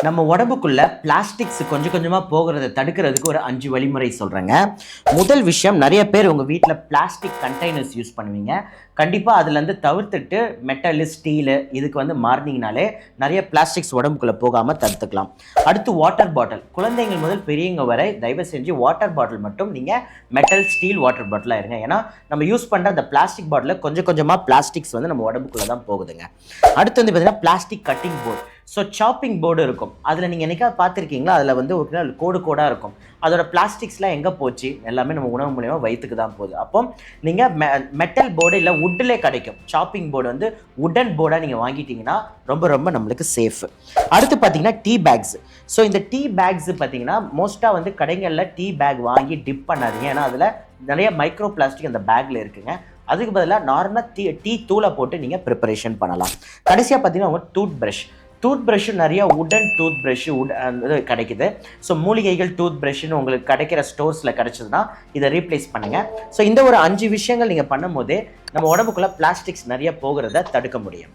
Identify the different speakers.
Speaker 1: நம்ம உடம்புக்குள்ள பிளாஸ்டிக்ஸ் கொஞ்சம் கொஞ்சமாக போகிறத தடுக்கிறதுக்கு ஒரு 5 வழிமுறை சொல்கிறேங்க. முதல் விஷயம், நிறைய பேர் உங்கள் வீட்டில் பிளாஸ்டிக் கண்டெய்னர்ஸ் யூஸ் பண்ணுவீங்க. கண்டிப்பாக அதுலேருந்து தவிர்த்துட்டு மெட்டலு, ஸ்டீலு இதுக்கு மாறினீங்கனாலே நிறைய பிளாஸ்டிக்ஸ் உடம்புக்குள்ளே போகாமல் தடுத்துக்கலாம். அடுத்து வாட்டர் பாட்டில். குழந்தைங்கள் முதல் பெரியவங்க வரை தயவு செஞ்சு வாட்டர் பாட்டில் மட்டும் நீங்கள் மெட்டல், ஸ்டீல் வாட்டர் பாட்டிலாக இருங்க. ஏன்னா நம்ம யூஸ் பண்ணுற அந்த பிளாஸ்டிக் பாட்டிலில் கொஞ்சம் கொஞ்சமாக பிளாஸ்டிக்ஸ் நம்ம உடம்புக்குள்ளே தான் போகுதுங்க. அடுத்து பார்த்தீங்கன்னா plastic cutting board. So shopping board இருக்கும். அதில் நீங்கள் என்னைக்காவது பார்த்துருக்கீங்களா? அதில் ஒரு கோடு கோடாக இருக்கும். அதோட பிளாஸ்டிக்ஸ்லாம் எங்கே போச்சு? எல்லாமே நம்ம உணவு மூலியமாக வயிற்றுக்கு தான் போகுது. அப்போ நீங்கள் மெட்டல் போர்டு இல்லை வுட்டிலே கிடைக்கும். சாப்பிங் போர்டு வுடன் போர்டாக நீங்கள் வாங்கிட்டீங்கன்னா ரொம்ப ரொம்ப நம்மளுக்கு சேஃப். அடுத்து பார்த்தீங்கன்னா டீ பேக்ஸ். ஸோ இந்த டீ பேக்ஸ் பார்த்தீங்கன்னா மோஸ்ட்டாக கடைகளில் டீ பேக் வாங்கி டிப் பண்ணாதீங்க. ஏன்னா அதில் நிறைய மைக்ரோ பிளாஸ்டிக் அந்த பேக்கில் இருக்குங்க. அதுக்கு பதிலாக நார்மலாக டீ தூளை போட்டு நீங்கள் ப்ரிப்பரேஷன் பண்ணலாம். கடைசியாக பார்த்தீங்கன்னா உங்கள் டூத் ப்ரஷ்ஷும் நிறைய வுடன் டூத் ப்ரஷ்ஷு கிடைக்குது. ஸோ மூலிகைகள் டூத் ப்ரஷ்ஷுன்னு உங்களுக்கு கிடைக்கிற ஸ்டோர்ஸில் கிடைச்சதுன்னா இதை ரீப்ளேஸ் பண்ணுங்கள். ஸோ இந்த ஒரு 5 விஷயங்கள் நீங்கள் பண்ணும் போதே நம்ம உடம்புக்குள்ளே பிளாஸ்டிக்ஸ் நிறைய போகிறத தடுக்க முடியும்.